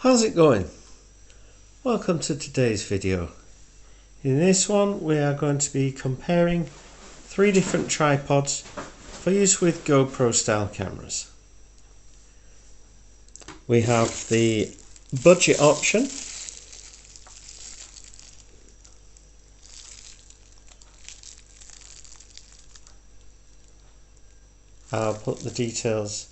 How's it going? Welcome to today's video. In this one we are going to be comparing 3 different tripods for use with GoPro style cameras. We have the budget option, I'll put the details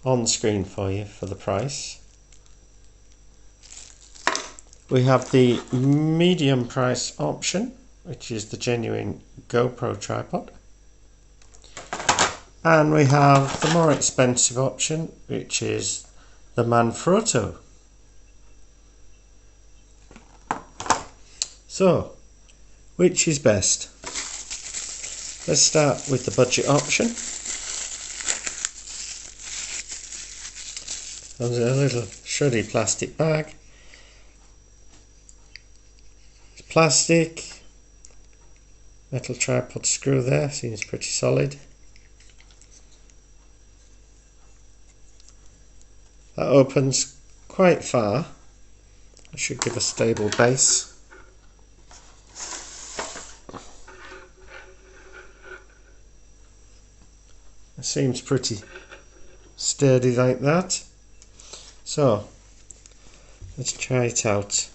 on the screen for you for the price. We have the medium price option, which is the genuine GoPro tripod. And we have the more expensive option, which is the Manfrotto. So, which is best? Let's start with the budget option. Comes in a little shoddy plastic bag. It's plastic. Metal tripod screw there, seems pretty solid. That opens quite far. It should give a stable base. It seems pretty sturdy like that. So let's try it out.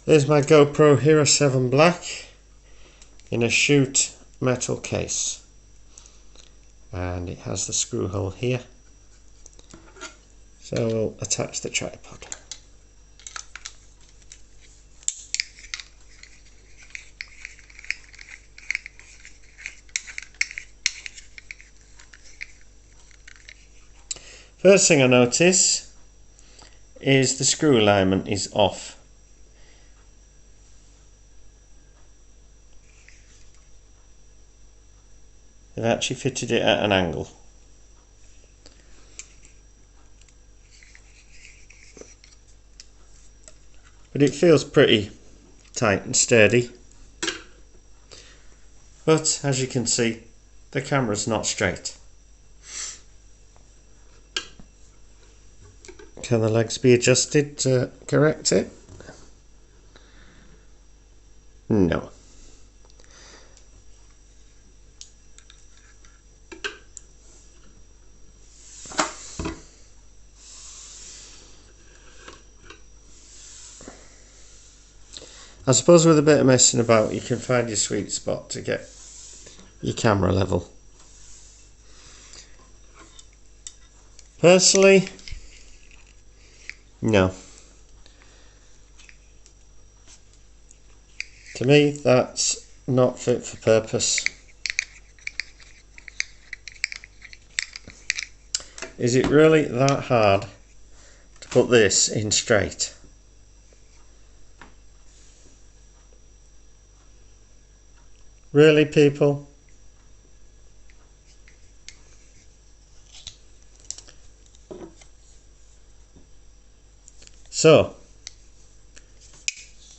There's my GoPro Hero 7 Black in a shoot metal case, and it has the screw hole here, so we'll attach the tripod. First thing I notice is the screw alignment is off. They've actually fitted it at an angle. But it feels pretty tight and sturdy. But as you can see, the camera's not straight. Can the legs be adjusted to correct it? No. I suppose with a bit of messing about you can find your sweet spot to get your camera level. Personally, no. To me, that's not fit for purpose. Is it really that hard to put this in straight? Really, people? So,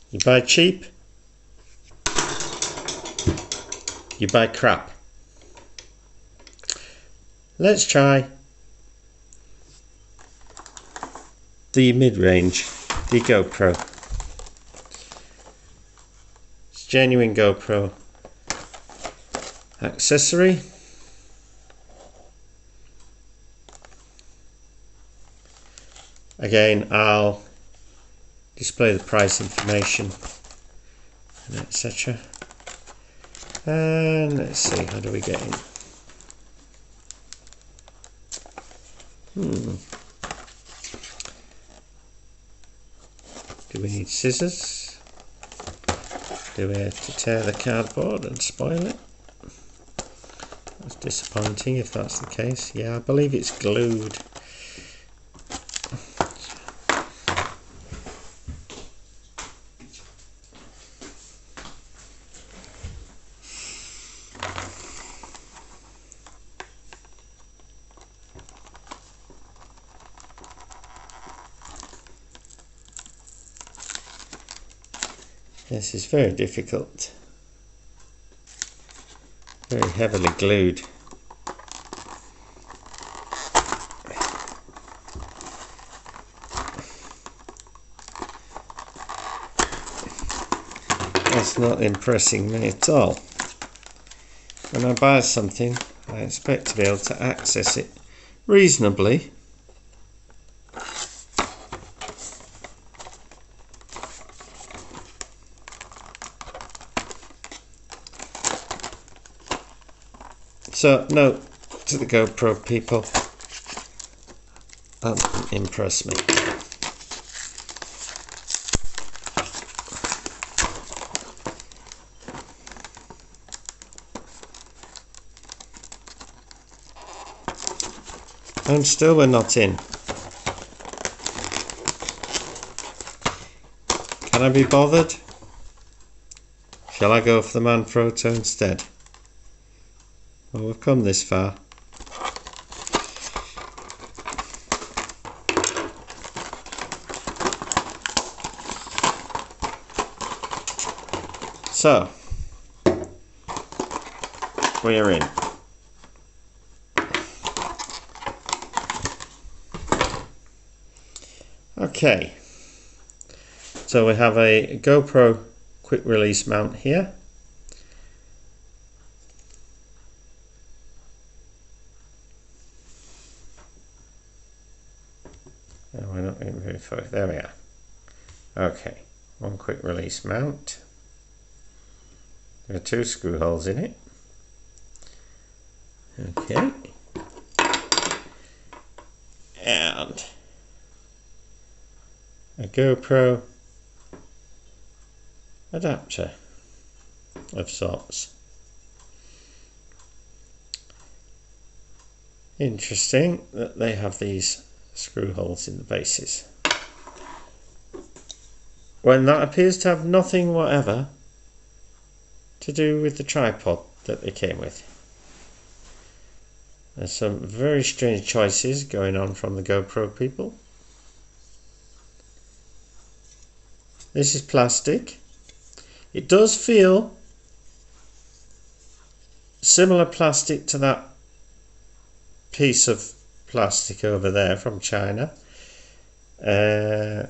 you buy cheap, you buy crap. Let's try the mid-range, the GoPro. It's genuine GoPro accessory. Again, I'll display the price information and etc. And let's see, how do we get in? Do we need scissors? Do we have to tear the cardboard and spoil it? That's disappointing if that's the case. Yeah, I believe it's glued. This is very difficult. Very heavily glued. not impressing me at all. When I buy something, I expect to be able to access it reasonably. So, note to the GoPro people, that didn't impress me. And still we're not in. Can I be bothered? Shall I go for the Manfrotto instead? Well, we've come this far. So, we're in. Okay, so we have a GoPro quick release mount here. Oh, we're not going very far. There we are. Okay, one quick release mount. There are two screw holes in it. Okay. And a GoPro adapter of sorts. Interesting that they have these screw holes in the bases, when that appears to have nothing whatever to do with the tripod that they came with. There's some very strange choices going on from the GoPro people. This is plastic. It does feel similar plastic to that piece of plastic over there from China. The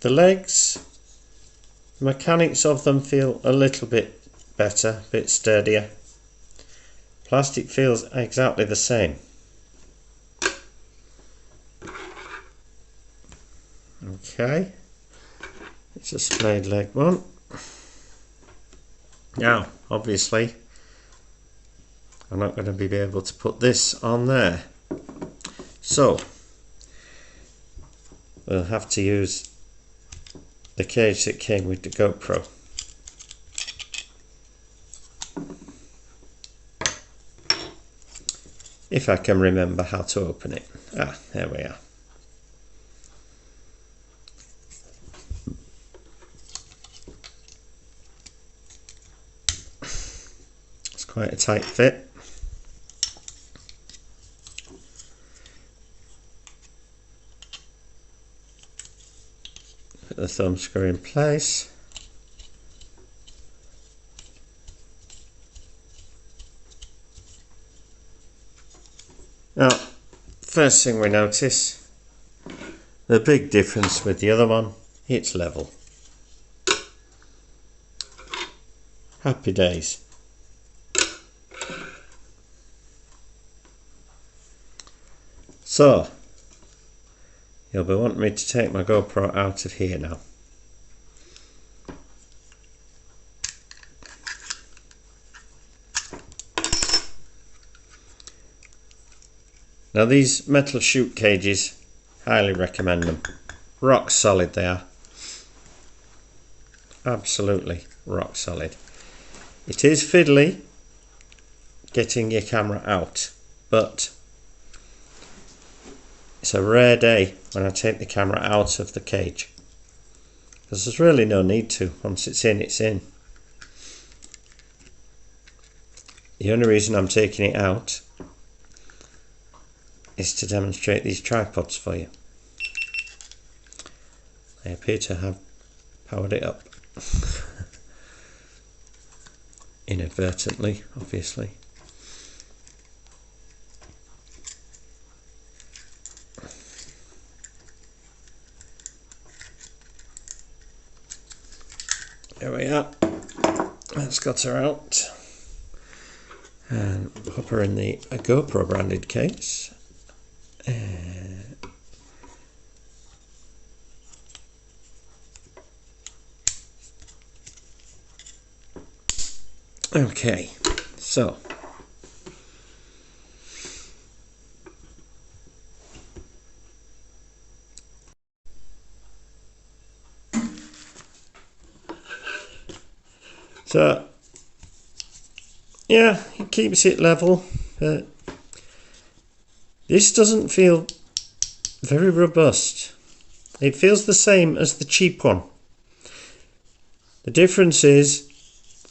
legs, the mechanics of them feel a little bit better, a bit sturdier. Plastic feels exactly the same. Okay, it's a splayed leg one. Now, obviously, I'm not going to be able to put this on there, so we'll have to use the cage that came with the GoPro. If I can remember how to open it. Ah, there we are. It's quite a tight fit. Put the thumb screw in place. Now, first thing we notice, the big difference with the other one, it's level. Happy days. So, you'll be wanting me to take my GoPro out of here now. Now these metal chute cages, highly recommend them. Rock solid they are. Absolutely rock solid. It is fiddly getting your camera out, but it's a rare day when I take the camera out of the cage, because there's really no need to. Once it's in, it's in. The only reason I'm taking it out is to demonstrate these tripods for you. I appear to have powered it up. Inadvertently, obviously. Let's got her out and pop her in the GoPro branded case. Okay, so yeah, it keeps it level, but this doesn't feel very robust. It feels the same as the cheap one. The difference is,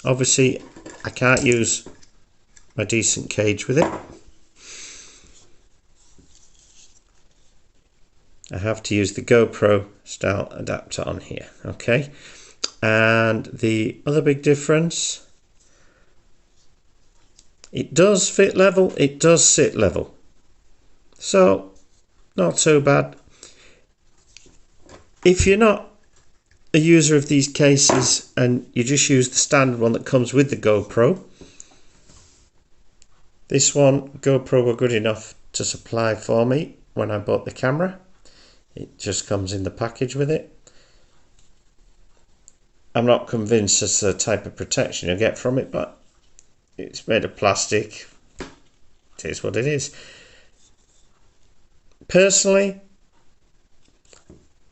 obviously, I can't use my decent cage with it. I have to use the GoPro style adapter on here, okay? And the other big difference, it does fit level, it does sit level. So, not so bad. If you're not a user of these cases and you just use the standard one that comes with the GoPro, this one GoPro were good enough to supply for me when I bought the camera. It just comes in the package with it. I'm not convinced as to the type of protection you get from it, but it's made of plastic. It is what it is. Personally,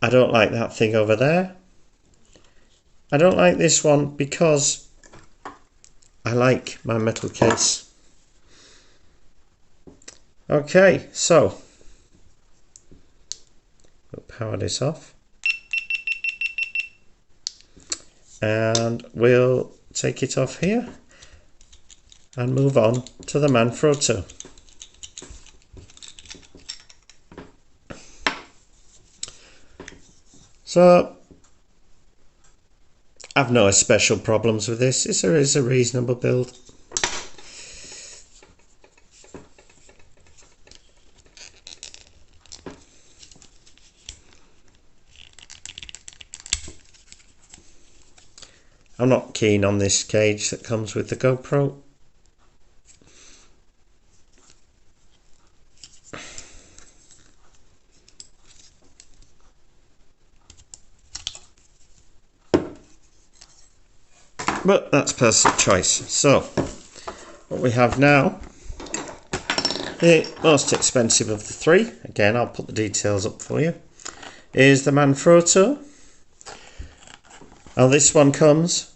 I don't like that thing over there. I don't like this one because I like my metal case. Okay, so we'll power this off and we'll take it off here and move on to the Manfrotto. So I've no special problems with this. This is a reasonable build. I'm not keen on this cage that comes with the GoPro. But that's personal choice. So, what we have now, the most expensive of the three, again I'll put the details up for you, is the Manfrotto. Now this one comes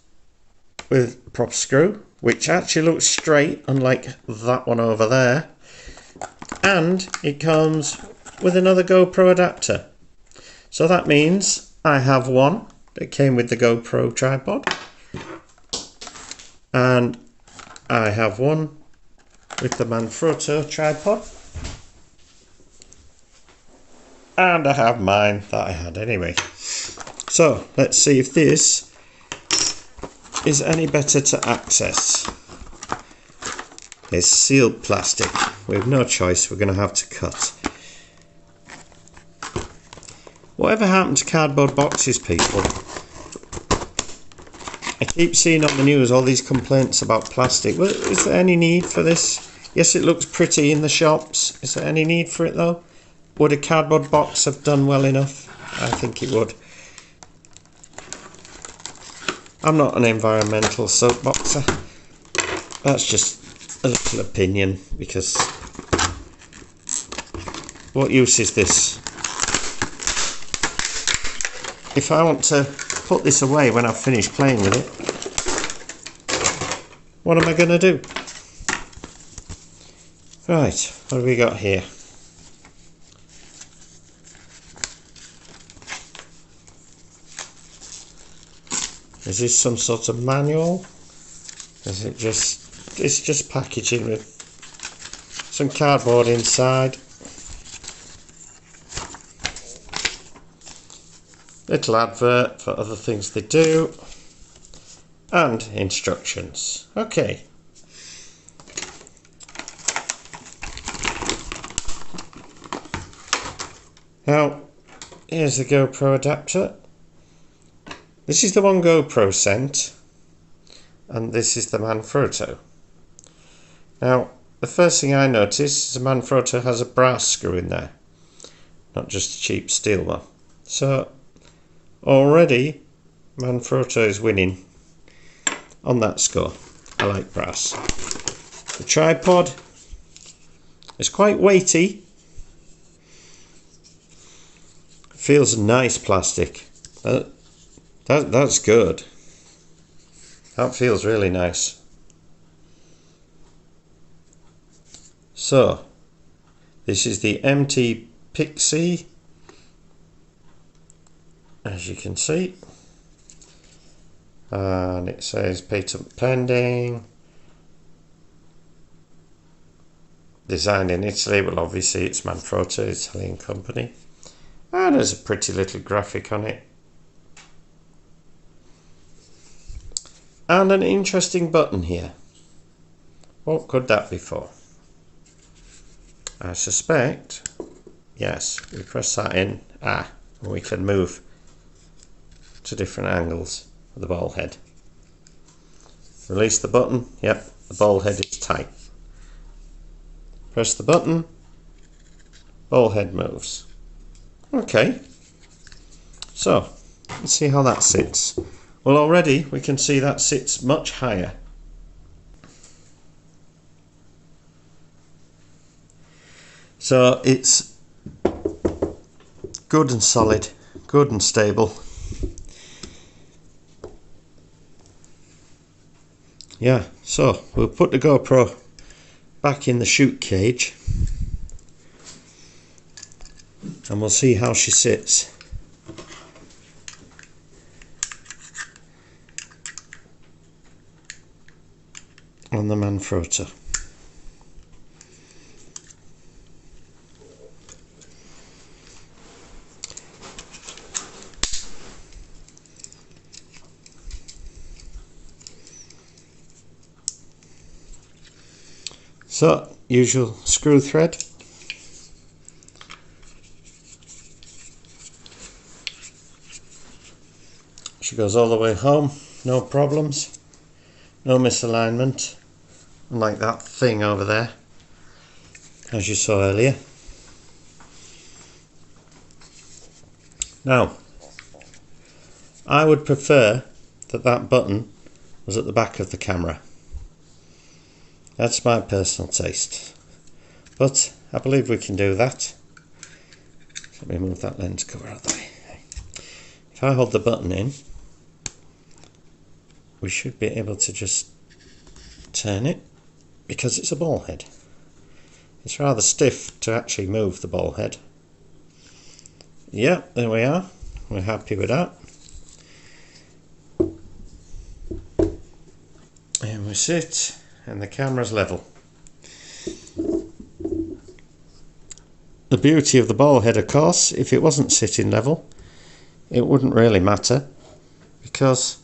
with a prop screw, which actually looks straight, unlike that one over there. And it comes with another GoPro adapter. So that means I have one that came with the GoPro tripod. And I have one with the Manfrotto tripod. And I have mine that I had anyway. So let's see if this is any better to access. It's sealed plastic. We have no choice, we're going to have to cut. Whatever happened to cardboard boxes, people? I keep seeing on the news all these complaints about plastic. Well, is there any need for this? Yes, it looks pretty in the shops. Is there any need for it though? Would a cardboard box have done well enough? I think it would. I'm not an environmental soapboxer. That's just a little opinion, because what use is this? If I want to put this away when I've finished playing with it, what am I going to do? Right, what have we got here? Is this some sort of manual? Is it just, it's just packaging with some cardboard inside. Little advert for other things they do. And instructions. Okay. Now, here's the GoPro adapter. This is the one GoPro sent. and this is the Manfrotto. Now, the first thing I notice is the Manfrotto has a brass screw in there, not just a cheap steel one. So already Manfrotto is winning on that score. I like brass. The tripod is quite weighty. Feels nice plastic. That's good. That feels really nice. So this is the MT Pixi, as you can see, and it says patent pending, designed in Italy. Well, obviously it's Manfrotto, Italian company, and there's a pretty little graphic on it and an interesting button here. What could that be for? I suspect, yes, we press that in, and we can move to different angles of the ball head. Release the button, yep, the ball head is tight. Press the button, ball head moves. Okay, so let's see how that sits. Well, already we can see that sits much higher. So it's good and solid, good and stable. Yeah, so we'll put the GoPro back in the shoot cage and we'll see how she sits. On the Manfrotto. So, usual screw thread. She goes all the way home, no problems, no misalignment, unlike that thing over there, as you saw earlier. Now, I would prefer that button was at the back of the camera. That's my personal taste, but I believe we can do that. Let me move that lens cover out of the way. If I hold the button in, we should be able to just turn it, because it's a ball head. It's rather stiff to actually move the ball head. Yeah, there we are. We're happy with that. And we sit, and the camera's level. The beauty of the ball head, of course, if it wasn't sitting level, it wouldn't really matter, because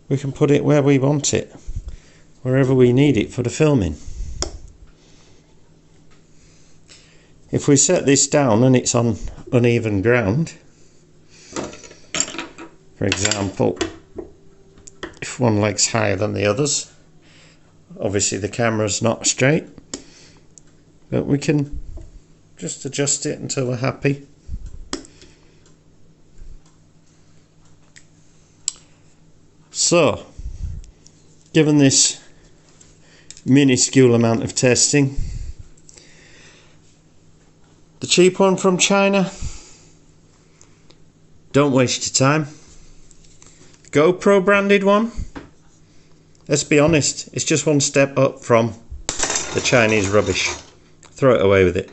we can put it where we want it, wherever we need it for the filming. If we set this down and it's on uneven ground, for example, if one leg's higher than the others, obviously the camera's not straight, but we can just adjust it until we're happy. So, given this minuscule amount of testing, the cheap one from China, don't waste your time. GoPro branded one, let's be honest, it's just one step up from the Chinese rubbish. Throw it away with it.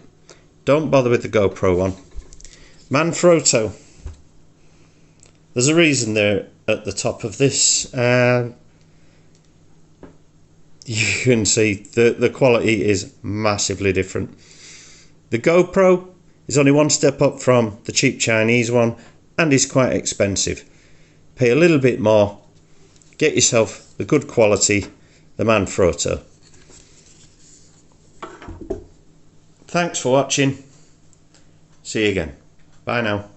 Don't bother with the GoPro one. Manfrotto, there's a reason they're at the top of this. You can see the quality is massively different. The GoPro is only one step up from the cheap Chinese one and is quite expensive. Pay a little bit more, get yourself the good quality, the Manfrotto. Thanks for watching. See you again. Bye now.